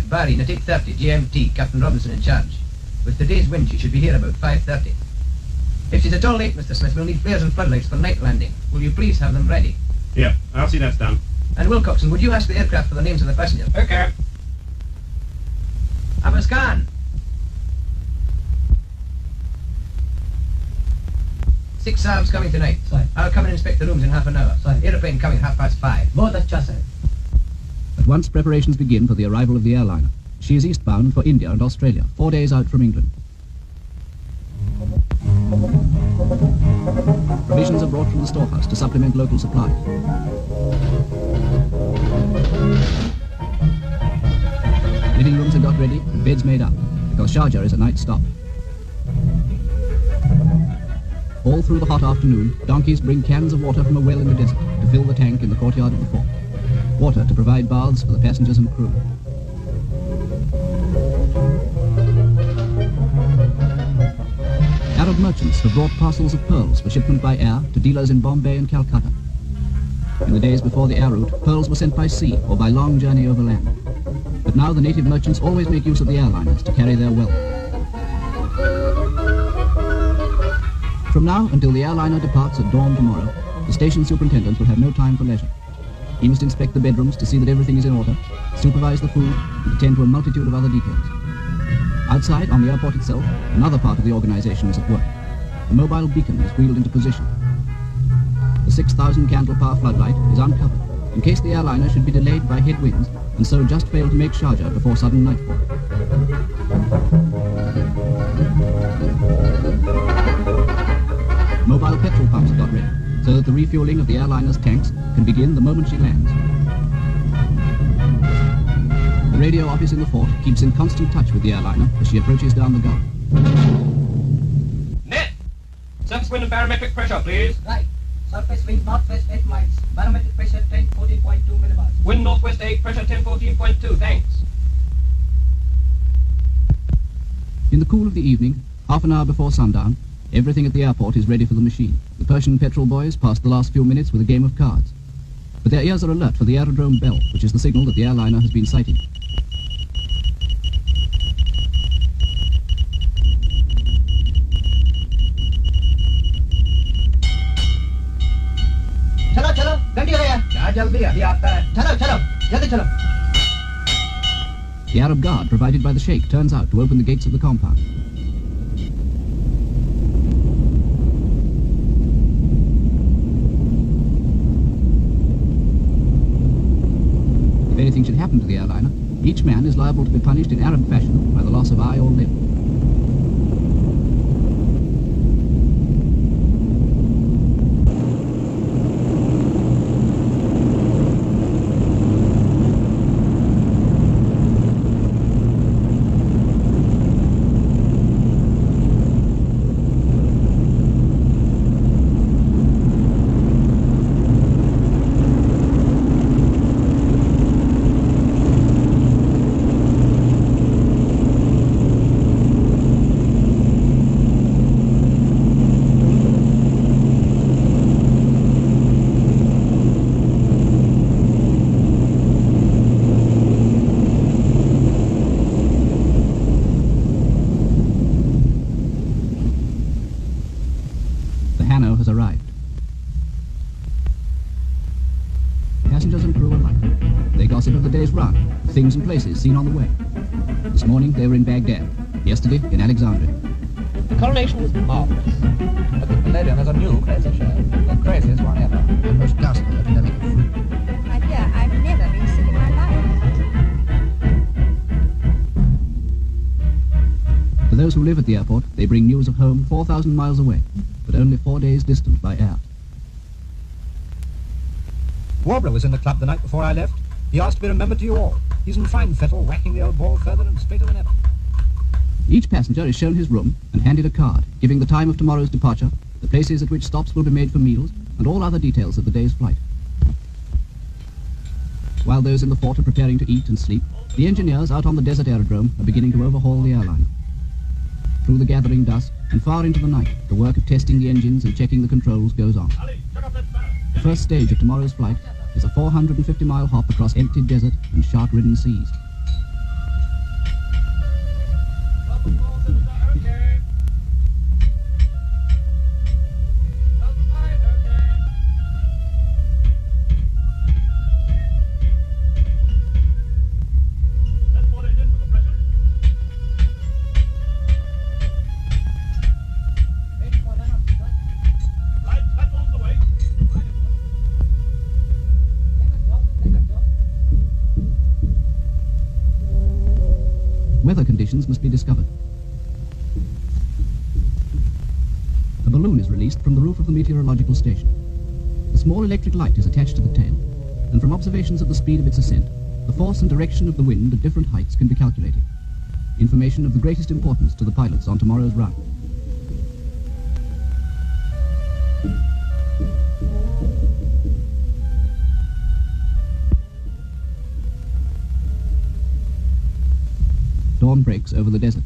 Bahrain at 8:30 GMT, Captain Robinson in charge. With today's wind, she should be here about 5:30. If she's at all late, Mr. Smith, we'll need flares and floodlights for night landing. Will you please have them ready? Yep, I'll see that's done. And Wilcoxon, would you ask the aircraft for the names of the passengers? Okay. Abbas Khan. 6 Saabs coming tonight. Sorry. I'll come and inspect the rooms in half an hour. Sorry. Aeroplane coming 5:30. बहुत अच्छा sir. At once preparations begin for the arrival of the airliner. She is eastbound for India and Australia, 4 days out from England. Provisions are brought from the storehouse to supplement local supplies. Living rooms are got ready and beds made up, because Sharjah is a night stop. All through the hot afternoon, donkeys bring cans of water from a well in the desert to fill the tank in the courtyard of the fort. Water to provide baths for the passengers and crew. Arab merchants have brought parcels of pearls for shipment by air to dealers in Bombay and Calcutta. In the days before the air route, pearls were sent by sea or by long journey over land. But now the native merchants always make use of the airliners to carry their wealth. From now until the airliner departs at dawn tomorrow, the station superintendent will have no time for leisure. He must inspect the bedrooms to see that everything is in order, supervise the food, and attend to a multitude of other details. Outside, on the airport itself, another part of the organization is at work. A mobile beacon is wheeled into position. The 6,000 candle power floodlight is uncovered in case the airliner should be delayed by headwinds and so just fail to make Sharjah before sudden nightfall. Mobile petrol pumps are got ready so that the refueling of the airliner's tanks can begin the moment she lands. The radio office in the fort keeps in constant touch with the airliner as she approaches down the Gulf. Net! Surface wind and barometric pressure, please. Right. Surface wind northwest 8 miles. Barometric pressure 1014.2 millibars. Wind northwest 8, pressure 1014.2, thanks. In the cool of the evening, half an hour before sundown, everything at the airport is ready for the machine. The Persian petrol boys pass the last few minutes with a game of cards. But their ears are alert for the aerodrome bell, which is the signal that the airliner has been sighted. चलो चलो गाड़ी गया. क्या जल्दी अभी आता है. चलो चलो जल्दी चलो. The Arab guard provided by the Sheikh turns out to open the gates of the compound. If anything should happen to the airliner, each man is liable to be punished in Arab fashion by the loss of eye or limb. Has arrived. Passengers and crew alike. They gossip of the day's run, things and places seen on the way. This morning they were in Baghdad, yesterday in Alexandria. The coronation was marvelous. But the Palladium has a new crazy show. The craziest one ever. The most ghastly epidemic of fruit. My dear, I've never been sick in my life. For those who live at the airport, they bring news of home 4,000 miles away, but only 4 days distant by air. Warbler was in the club the night before I left. He asked to be remembered to you all. He's in fine fettle, whacking the old ball further and straighter than ever. Each passenger is shown his room and handed a card, giving the time of tomorrow's departure, the places at which stops will be made for meals, and all other details of the day's flight. While those in the fort are preparing to eat and sleep, the engineers out on the desert aerodrome are beginning to overhaul the airline. Through the gathering dusk and far into the night, the work of testing the engines and checking the controls goes on. The first stage of tomorrow's flight is a 450-mile hop across empty desert and shark-ridden seas. weather conditions must be discovered. A balloon is released from the roof of the meteorological station. A small electric light is attached to the tail, and from observations of the speed of its ascent, the force and direction of the wind at different heights can be calculated. Information of the greatest importance to the pilots on tomorrow's route. Dawn breaks over the desert.